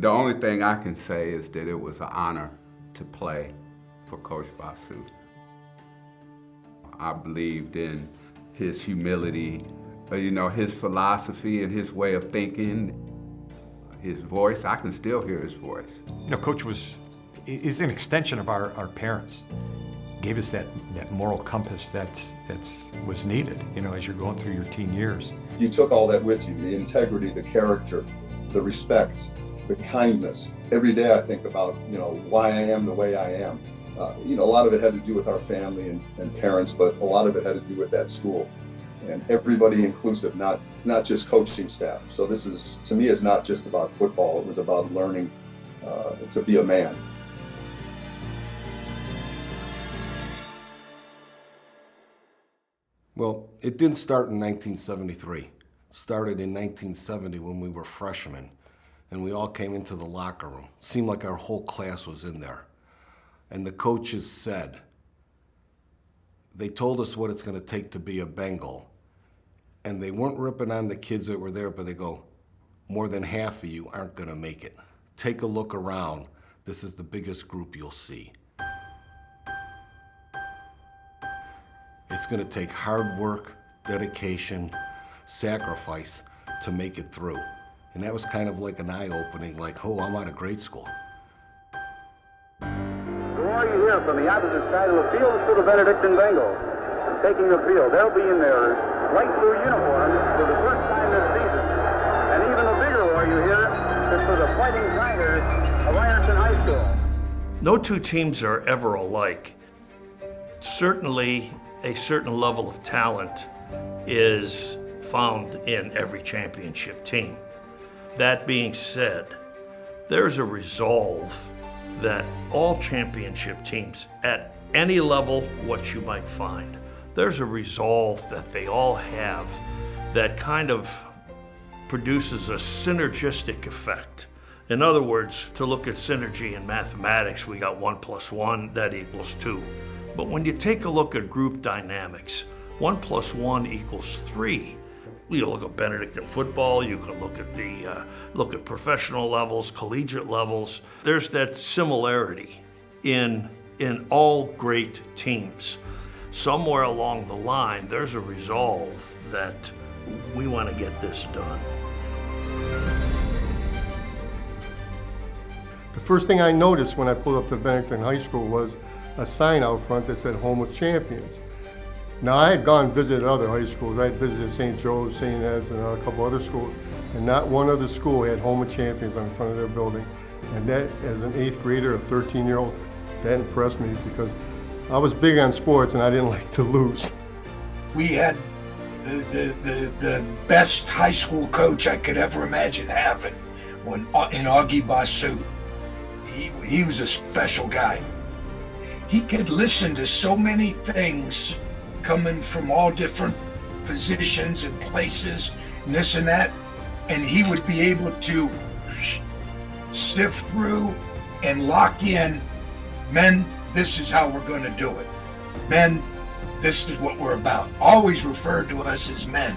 The only thing I can say is that it was an honor to play for Coach Bossu. I believed in his humility, his philosophy and his way of thinking, his voice. I can still hear his voice. Coach is an extension of our parents. Gave us that moral compass that was needed, as you're going through your teen years. You took all that with you, the integrity, the character, the respect, the kindness. Every day I think about, why I am the way I am. A lot of it had to do with our family and parents, but a lot of it had to do with that school. And everybody inclusive, not just coaching staff. So this is, to me, is not just about football. It was about learning to be a man. Well, it didn't start in 1973. It started in 1970 when we were freshmen, and we all came into the locker room. It seemed like our whole class was in there. And the coaches said, they told us what it's going to take to be a Bengal. And they weren't ripping on the kids that were there, but they go, more than half of you aren't going to make it. Take a look around. This is the biggest group you'll see. It's going to take hard work, dedication, sacrifice to make it through. And that was kind of like an eye-opening, like, oh, I'm out of grade school. The roar you hear from the opposite side of the field is for the Benedictine Bengals. Taking the field, they'll be in their light blue uniforms for the first time this season. And even the bigger roar you hear is for the Fighting Tigers of Ironton High School. No two teams are ever alike. Certainly, a certain level of talent is found in every championship team. That being said, there's a resolve that all championship teams at any level, what you might find, there's a resolve that they all have that kind of produces a synergistic effect. In other words, to look at synergy in mathematics, we got 1 + 1, that equals 2. But when you take a look at group dynamics, 1 + 1 = 3. You look at Benedictine football, you can look at professional levels, collegiate levels. There's that similarity in all great teams. Somewhere along the line, there's a resolve that we want to get this done. The first thing I noticed when I pulled up to Benedictine High School was a sign out front that said Home of Champions. Now, I had gone and visited other high schools. I had visited St. Joe's, St. Ed's, and a couple other schools, and not one other school had Home of Champions on the front of their building. And that, as an 8th grader, a 13-year-old, that impressed me because I was big on sports and I didn't like to lose. We had the best high school coach I could ever imagine having in Augie Bossu. He was a special guy. He could listen to so many things coming from all different positions and places and this and that, and he would be able to sift through and lock in, men, this is how we're going to do it. Men, this is what we're about. Always referred to us as men.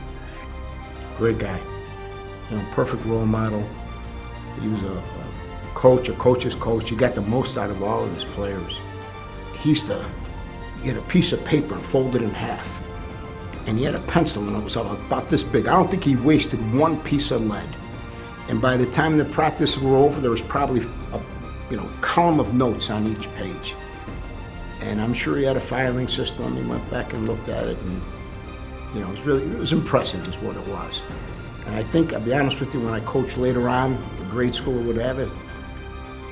Great guy, perfect role model. He was a coach, a coach's coach. He got the most out of all of his players. He used to get a piece of paper and fold it in half. And he had a pencil and it was about this big. I don't think he wasted one piece of lead. And by the time the practice were over, there was probably a column of notes on each page. And I'm sure he had a filing system. He went back and looked at it, and it was impressive is what it was. And I think, I'll be honest with you, when I coached later on, the grade school would have it,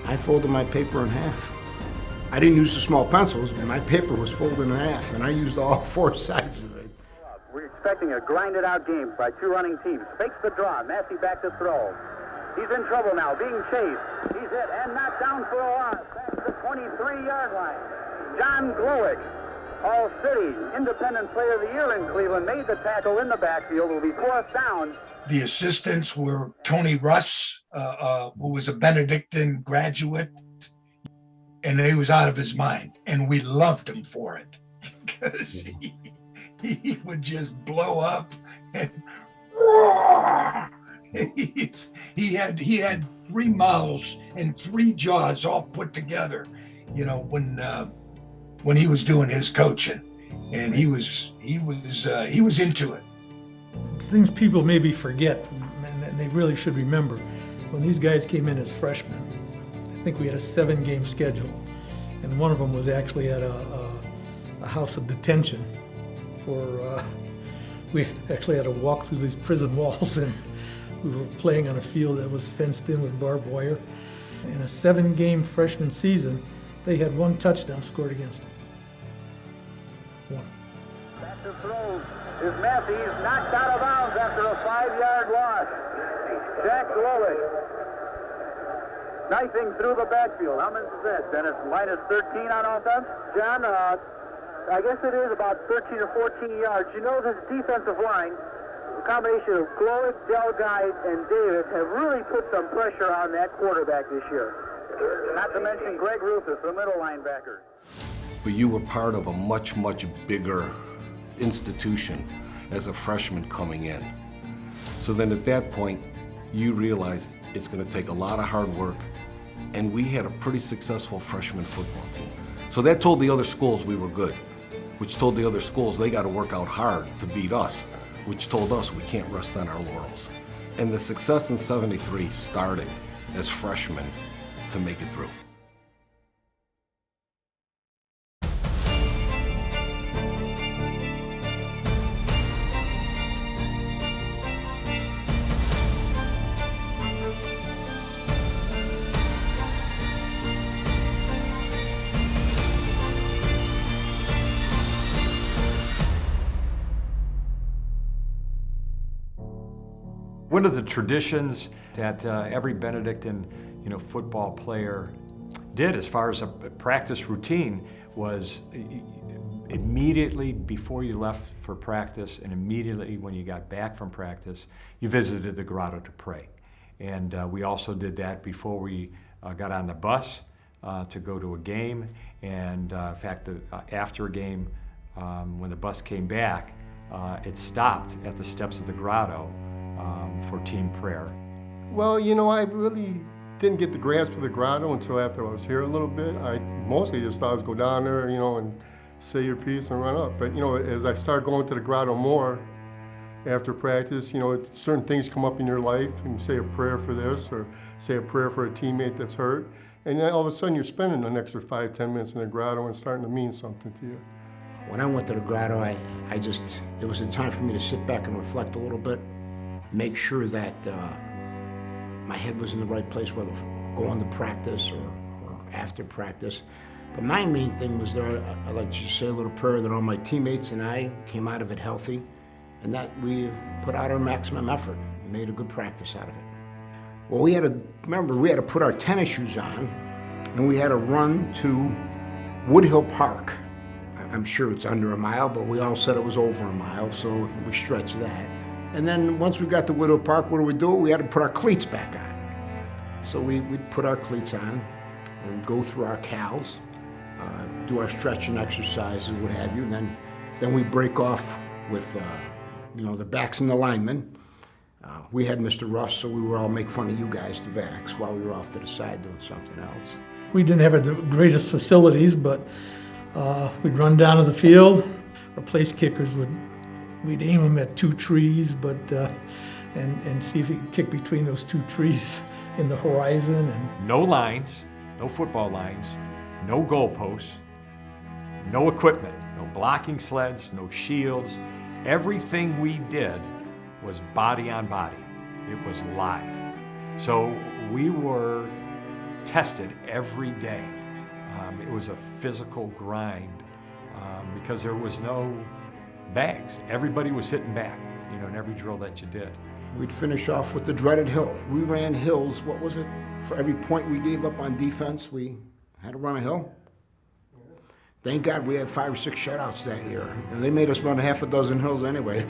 I folded my paper in half. I didn't use the small pencils, but my paper was folded in half, and I used all 4 sides of it. We're expecting a grinded-out game by 2 running teams. Fakes the draw. Massey back to throw. He's in trouble now, being chased. He's hit and knocked down for a loss. That's the 23-yard line. John Glowick, All-City Independent Player of the Year in Cleveland, made the tackle in the backfield. It will be 4th down. The assistants were Tony Russ, who was a Benedictine graduate, and he was out of his mind, and we loved him for it because he would just blow up and roar. He had 3 mouths and 3 jaws all put together, you know, when he was doing his coaching, and he was into it. Things people maybe forget, and they really should remember. When these guys came in as freshmen, I think we had a 7-game schedule, and one of them was actually at a house of detention. We actually had to walk through these prison walls, and we were playing on a field that was fenced in with barbed wire. In a 7-game freshman season, they had 1 touchdown scored against them. 1. Back to throw is Matthews, knocked out of bounds after a 5-yard loss. Jack Lowick knifing through the backfield. How many is that? Then it's minus 13 on offense. John, I guess it is about 13 or 14 yards. You know, this defensive line, a combination of Glowick, Delguy, and Davis, have really put some pressure on that quarterback this year. Not to mention Greg Rufus, the middle linebacker. But you were part of a much, much bigger institution as a freshman coming in. So then at that point, you realized it's going to take a lot of hard work, and we had a pretty successful freshman football team. So that told the other schools we were good, which told the other schools they got to work out hard to beat us, which told us we can't rest on our laurels. And the success in '73 started as freshmen to make it through. One of the traditions that every Benedictine, football player did as far as a practice routine was immediately before you left for practice and immediately when you got back from practice, you visited the grotto to pray. And we also did that before we got on the bus to go to a game. And in fact, after a game, when the bus came back, it stopped at the steps of the grotto for team prayer. Well, I really didn't get the grasp of the grotto until after I was here a little bit. I mostly just thought I was go down there, and say your piece and run up. But, as I started going to the grotto more after practice, certain things come up in your life, and you say a prayer for this or say a prayer for a teammate that's hurt. And then all of a sudden you're spending an extra 5-10 minutes in the grotto and it's starting to mean something to you. When I went to the grotto, it was a time for me to sit back and reflect a little bit, make sure that my head was in the right place, whether going to practice or after practice. But my main thing was there, I like to say a little prayer that all my teammates and I came out of it healthy, and that we put out our maximum effort and made a good practice out of it. Well, we had to put our tennis shoes on, and we had to run to Woodhill Park. I'm sure it's under a mile, but we all said it was over a mile, so we stretched that. And then once we got to Woodhill Park, what do? We had to put our cleats back on. So we'd put our cleats on and go through our cals, do our stretching exercises, what have you. Then we break off with the backs and the linemen. We had Mr. Russ, so we would all make fun of you guys, the backs, while we were off to the side doing something else. We didn't have the greatest facilities, but we'd run down to the field. Our place kickers we'd aim them at 2 trees, but and see if we could kick between those 2 trees in the horizon. And no lines, no football lines, no goalposts, no equipment, no blocking sleds, no shields. Everything we did was body on body. It was live. So we were tested every day. It was a physical grind because there was no bags. Everybody was hitting back, in every drill that you did. We'd finish off with the dreaded hill. We ran hills, what was it? For every point we gave up on defense, we had to run a hill. Thank God we had 5 or 6 shutouts that year, and they made us run half a dozen hills anyway.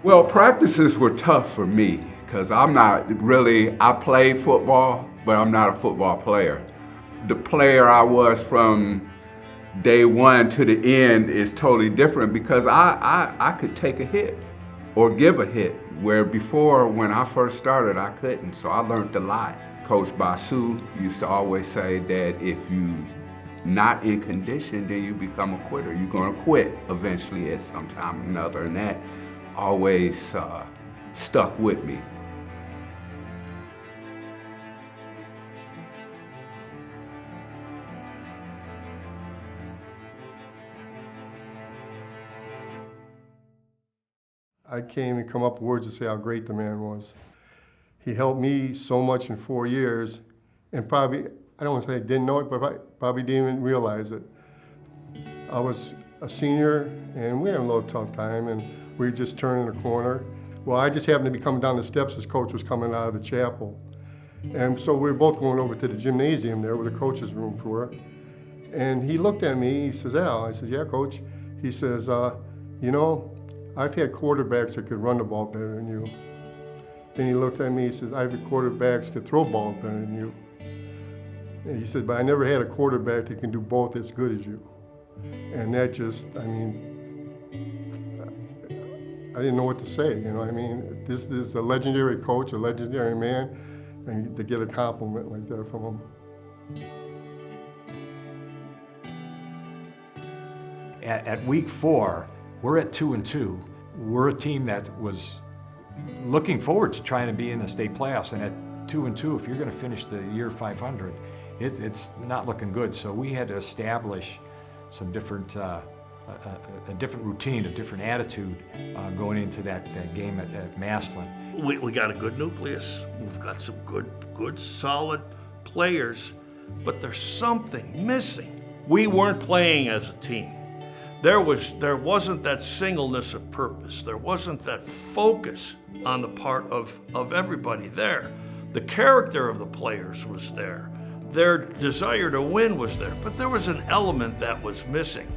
Well, practices were tough for me because I played football, but I'm not a football player. The player I was from day one to the end is totally different because I could take a hit. or give a hit, where before, when I first started, I couldn't, so I learned a lot. Coach Bossu used to always say that if you not in condition, then you become a quitter. You're gonna quit eventually at some time or another, and that always stuck with me. I can't even come up with words to say how great the man was. He helped me so much in 4 years, and probably, I don't want to say I didn't know it, but I probably didn't even realize it. I was a senior, and we had a little tough time, and we were just turning the corner. Well, I just happened to be coming down the steps as coach was coming out of the chapel. And so we were both going over to the gymnasium there where the coaches' rooms were. And he looked at me, he says, Al, I said, yeah, coach. He says, you know, I've had quarterbacks that could run the ball better than you. Then he looked at me, he says, I've had quarterbacks that could throw balls better than you. And he said, but I never had a quarterback that can do both as good as you. And that just, I mean, I didn't know what to say, you know. I mean, this is a legendary coach, a legendary man, and to get a compliment like that from him. At week 4, we're at 2-2. We're a team that was looking forward to trying to be in the state playoffs, and at 2-2, if you're going to finish the year 500, it's not looking good. So we had to establish some different, a different routine, a different attitude going into that game at Massillon. We got a good nucleus. We've got some good, solid players, but there's something missing. We weren't playing as a team. There wasn't that singleness of purpose. There wasn't that focus on the part of everybody there. The character of the players was there. Their desire to win was there, but there was an element that was missing.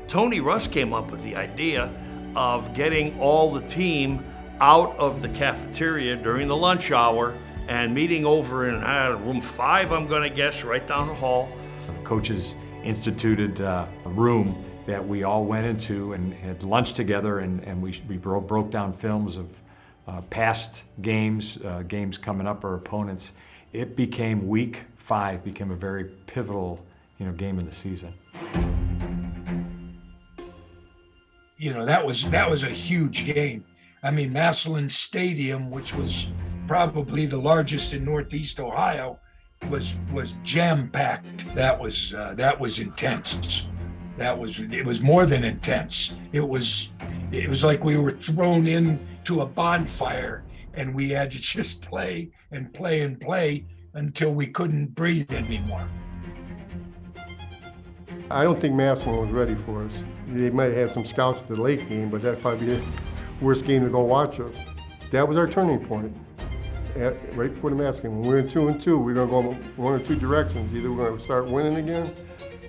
Tony Russ came up with the idea of getting all the team out of the cafeteria during the lunch hour and meeting over in room 5, I'm gonna guess, right down the hall. The coaches instituted a room that we all went into and had lunch together, and we broke down films of past games, games coming up, our opponents. It became week 5, became a very pivotal, game in the season. That was a huge game. I mean, Massillon Stadium, which was probably the largest in Northeast Ohio, was jam-packed. That was intense. It was more than intense. It was like we were thrown into a bonfire, and we had to just play and play and play until we couldn't breathe anymore. I don't think Massillon was ready for us. They might have had some scouts at the late game, but that'd probably be the worst game to go watch us. That was our turning point. Right before the Massillon, when we were in 2-2, we were going to go one or two directions. Either we're going to start winning again,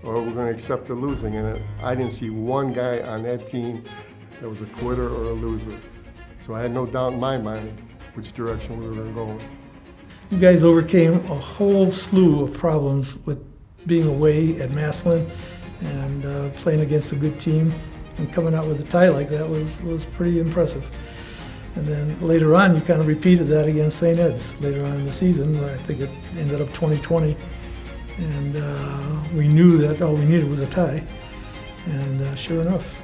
or we're going to accept the losing. And I didn't see one guy on that team that was a quitter or a loser. So I had no doubt in my mind which direction we were going to go. You guys overcame a whole slew of problems with being away at Massillon and playing against a good team, and coming out with a tie like that was pretty impressive. And then later on, you kind of repeated that against St. Ed's later on in the season. I think it ended up 20-20. And we knew that all we needed was a tie. And sure enough,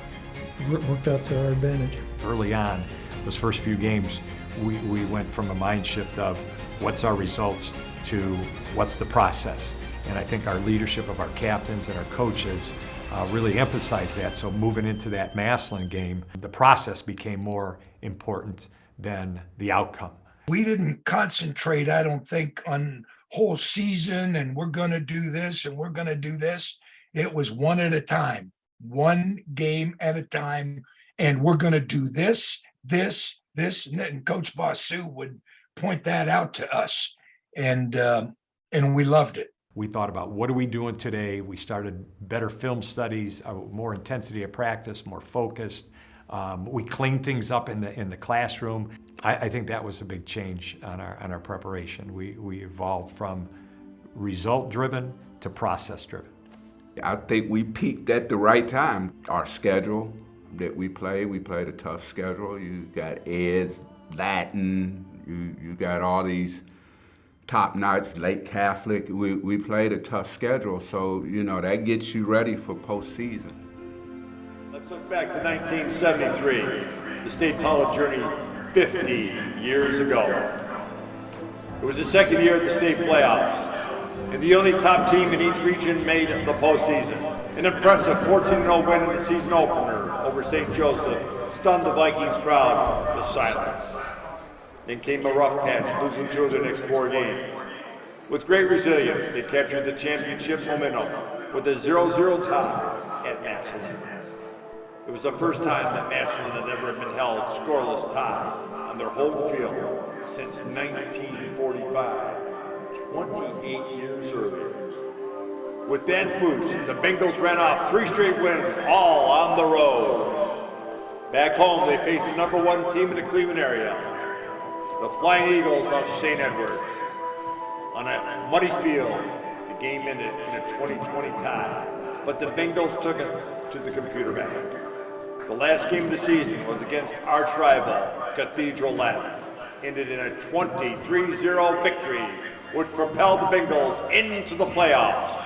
it worked out to our advantage. Early on, those first few games, we went from a mind shift of what's our results to what's the process. And I think our leadership of our captains and our coaches really emphasized that. So moving into that Massillon game, the process became more important than the outcome. We didn't concentrate, I don't think, on whole season and we're going to do this and we're going to do this. It was one at a time, one game at a time, and we're going to do this, and Coach Bossu would point that out to us, and we loved it. We thought about what are we doing today. We started better film studies, more intensity of practice, more focused. We cleaned things up in the classroom. I think that was a big change on our preparation. We evolved from result-driven to process-driven. I think we peaked at the right time. Our schedule that we played a tough schedule. You got Eds, Latin, you got all these top-notch, late Catholic. We played a tough schedule, so, you know, that gets you ready for postseason. Let's look back to 1973, the state title journey 50 years ago. It was the second year of the state playoffs, and the only top team in each region made the postseason. An impressive 14-0 win in the season opener over St. Joseph stunned the Vikings crowd to silence. Then came a rough patch, losing 2 of their next 4 games. With great resilience, they captured the championship momentum with a 0-0 tie at Massillon. It was the first time that Massillon had ever been held scoreless tie on their home field since 1945, 28 years earlier. With that boost, the Bengals ran off 3 straight wins, all on the road. Back home, they faced the #1 team in the Cleveland area, the Flying Eagles of St. Edwards. On a muddy field, the game ended in a 20-20 tie, but the Bengals took it to the computer bag. The last game of the season was against arch rival Cathedral Latin, ended in a 23-0 victory, which propelled the Bengals into the playoffs.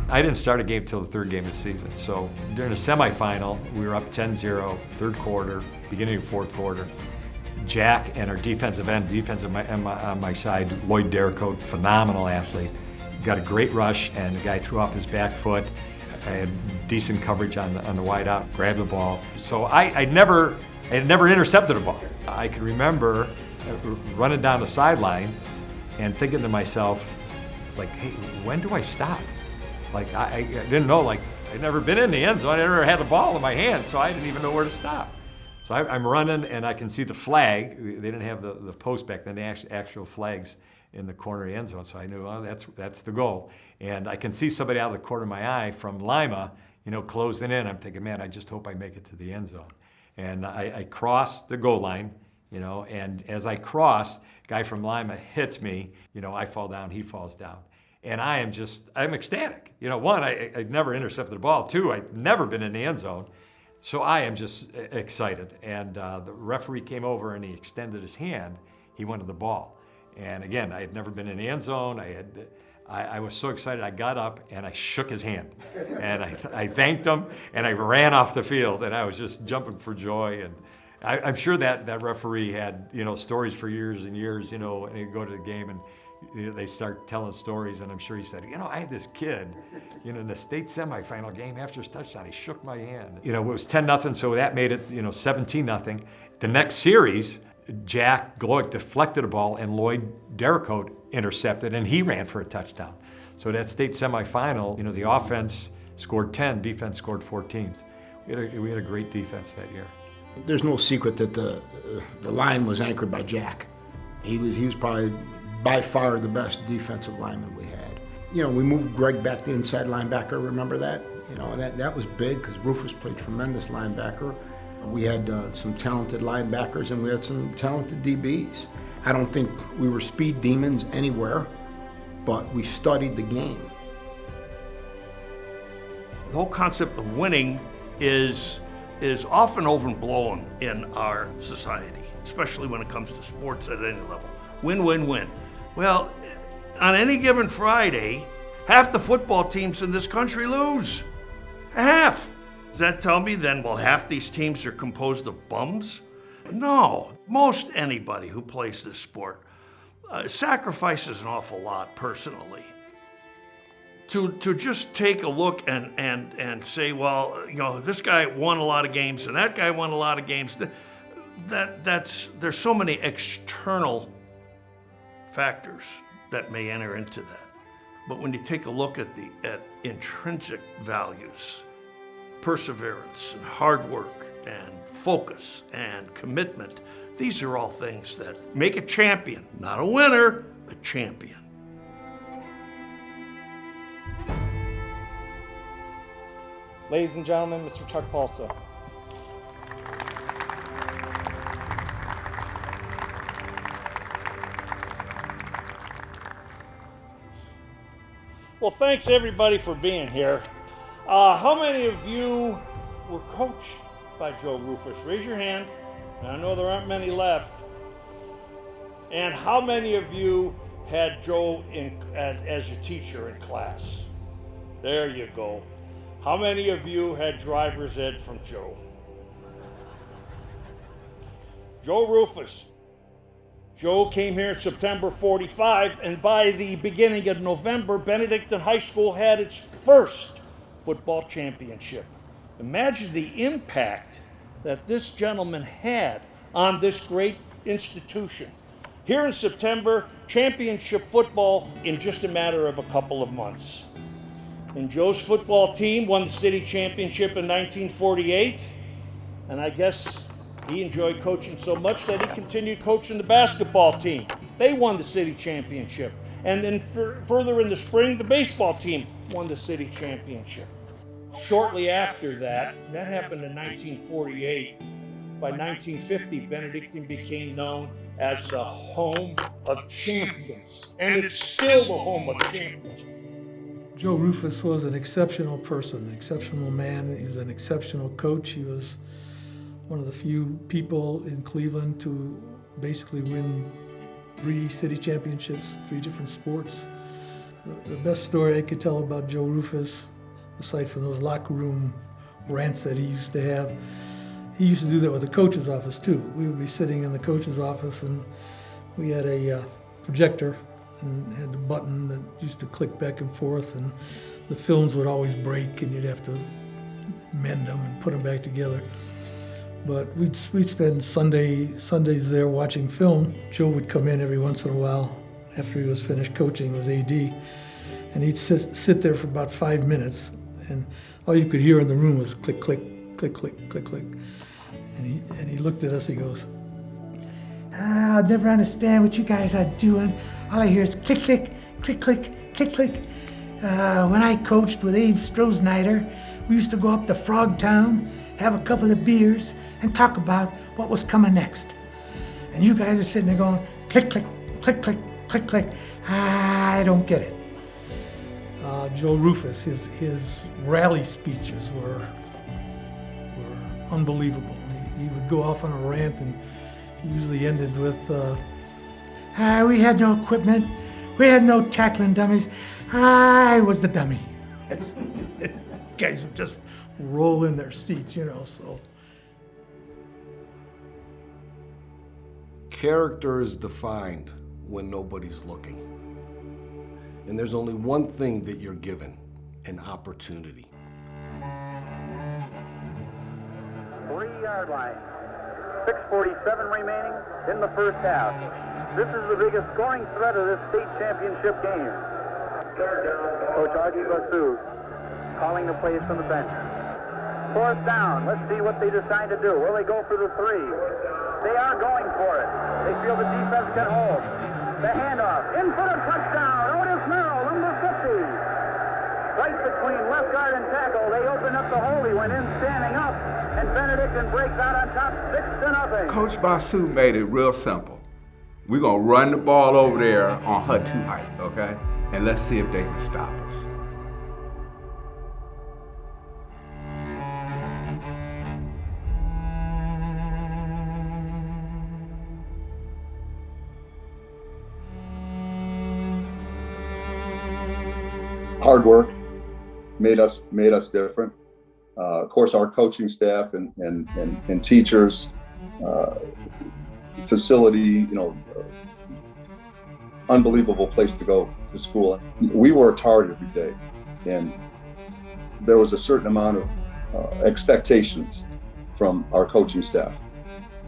I didn't start a game till the 3rd game of the season. So during the semifinal, we were up 10-0, 3rd quarter, beginning of 4th quarter. Jack and our defensive end, on my side, Lloyd Derricote, phenomenal athlete. Got a great rush, and the guy threw off his back foot. I had decent coverage on the wide out, grabbed the ball. So I had never intercepted a ball. I can remember running down the sideline and thinking to myself, like, hey, when do I stop? Like, I didn't know, like, I'd never been in the end zone. I never had the ball in my hand, so I didn't even know where to stop. So I'm running, and I can see the flag. They didn't have the post back then, the actual flags in the corner of the end zone, so I knew, oh, that's the goal. And I can see somebody out of the corner of my eye from Lima, you know, closing in. I'm thinking, man, I just hope I make it to the end zone. And I crossed the goal line, you know, and as I crossed, guy from Lima hits me, you know, I fall down, he falls down. And I'm ecstatic. You know, 1, I'd never intercepted a ball. 2, I'd never been in the end zone. So I am just excited. And the referee came over and he extended his hand. He wanted the ball. And again, I had never been in the end zone. I was so excited, I got up and I shook his hand. And I thanked him and I ran off the field and I was just jumping for joy. And I'm sure that referee had, you know, stories for years and years, you know, and he'd go to the game and they start telling stories, and I'm sure he said, you know, I had this kid, you know, in the state semifinal game after his touchdown, he shook my hand. You know, it was 10-0, so that made it, you know, 17-0. The next series, Jack Glowick deflected a ball, and Lloyd Derricote intercepted, and he ran for a touchdown. So that state semifinal, you know, the offense scored 10, defense scored 14. We had a great defense that year. There's no secret that the line was anchored by Jack. He was probably by far the best defensive lineman we had. You know, we moved Greg back to inside linebacker, remember that? You know, and that was big because Rufus played tremendous linebacker. We had some talented linebackers and we had some talented DBs. I don't think we were speed demons anywhere, but we studied the game. The whole concept of winning is often overblown in our society, especially when it comes to sports at any level. Win, win, win. Well, on any given Friday, half the football teams in this country lose. Half. Does that tell me then, well, half these teams are composed of bums? No. Most anybody who plays this sport sacrifices an awful lot personally. To just take a look and say, well, you know, this guy won a lot of games and that guy won a lot of games. There's so many external factors that may enter into that. But when you take a look at intrinsic values, perseverance and hard work and focus and commitment, these are all things that make a champion, not a winner, a champion. Ladies and gentlemen, Mr. Chuck Paulso. Well, thanks everybody for being here. How many of you were coached by Joe Rufus? Raise your hand. I know there aren't many left. And how many of you had Joe as your teacher in class? There you go. How many of you had driver's ed from Joe? Joe Rufus. Joe came here in September '45, and by the beginning of November, Benedictine High School had its first football championship. Imagine the impact that this gentleman had on this great institution. Here in September, championship football in just a matter of a couple of months. And Joe's football team won the city championship in 1948, and I guess he enjoyed coaching so much that he continued coaching the basketball team. They won the city championship. And then further in the spring, the baseball team won the city championship. Shortly after that happened in 1948. By 1950, Benedictine became known as the home of champions. And it's still the home of champions. Joe Rufus was an exceptional person, an exceptional man. He was an exceptional coach. He was one of the few people in Cleveland to basically win 3 city championships, 3 different sports. The best story I could tell about Joe Rufus, aside from those locker room rants that he used to have, he used to do that with the coach's office too. We would be sitting in the coach's office and we had a projector and had a button that used to click back and forth, and the films would always break and you'd have to mend them and put them back together. But we'd spend Sundays there watching film. Joe would come in every once in a while after he was finished coaching, was AD, and he'd sit there for about 5 minutes, and all you could hear in the room was click, click, click, click, click, click. And he looked at us, he goes, I'll never understand what you guys are doing. All I hear is click, click, click, click, click, click. When I coached with Abe Strohsnyder, we used to go up to Frogtown, have a couple of beers, and talk about what was coming next. And you guys are sitting there going, click, click, click, click, click, click. I don't get it. Joe Rufus, his rally speeches were unbelievable. He would go off on a rant, and he usually ended with, we had no equipment, we had no tackling dummies, I was the dummy. Guys would just roll in their seats, so. Character is defined when nobody's looking. And there's only one thing that you're given, an opportunity. 3-yard line. 6:47 remaining in the first half. This is the biggest scoring threat of this state championship game. Coach Augie Bossu calling the plays from the bench. 4th down. Let's see what they decide to do. Will they go for the 3? They are going for it. They feel the defense can hold. The handoff. In for the touchdown. Otis Merrill, number 50. Right between left guard and tackle. They open up the hole. He went in standing up. And Benedictine breaks out on top 6-0. Coach Bossu made it real simple. We're going to run the ball over there on her 2 height, okay? And let's see if they can stop us. Hard work made us different. Of course, our coaching staff and teachers, facility, unbelievable place to go to school. We worked hard every day, and there was a certain amount of expectations from our coaching staff,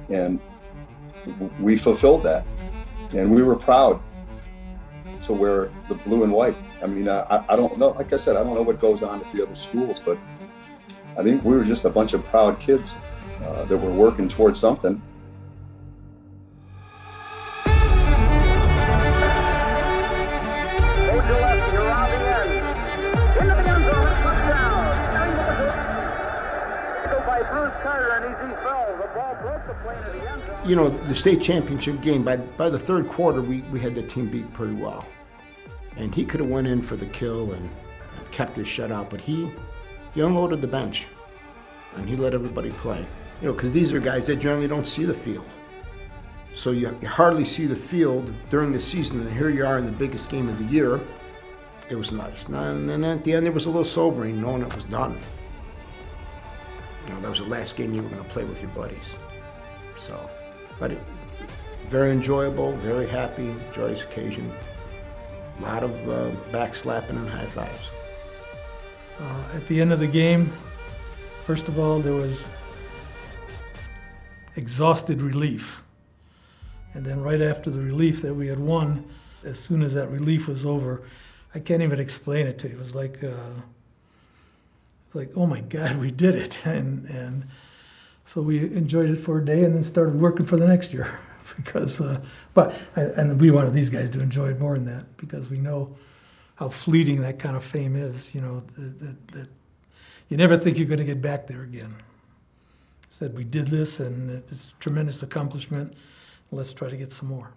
and we fulfilled that, and we were proud to wear the blue and white. I mean, I don't know, like I said, I don't know what goes on at the other schools, but I think we were just a bunch of proud kids that were working towards something. You know, the state championship game, by the third quarter, we had the team beat pretty well. And he could have went in for the kill and kept his shutout, but he unloaded the bench and he let everybody play. You know, because these are guys that generally don't see the field. So you hardly see the field during the season, and here you are in the biggest game of the year. It was nice. And then at the end, it was a little sobering knowing it was done. You know, that was the last game you were going to play with your buddies. So, but very enjoyable, very happy, joyous occasion. A lot of backslapping and high fives. At the end of the game, first of all, there was exhausted relief. And then right after the relief that we had won, as soon as that relief was over, I can't even explain it to you. It was like, oh my God, we did it. And so we enjoyed it for a day and then started working for the next year. Because, and we wanted these guys to enjoy it more than that, because we know how fleeting that kind of fame is, you know, that you never think you're going to get back there again. Said we did this, and it's a tremendous accomplishment. Let's try to get some more.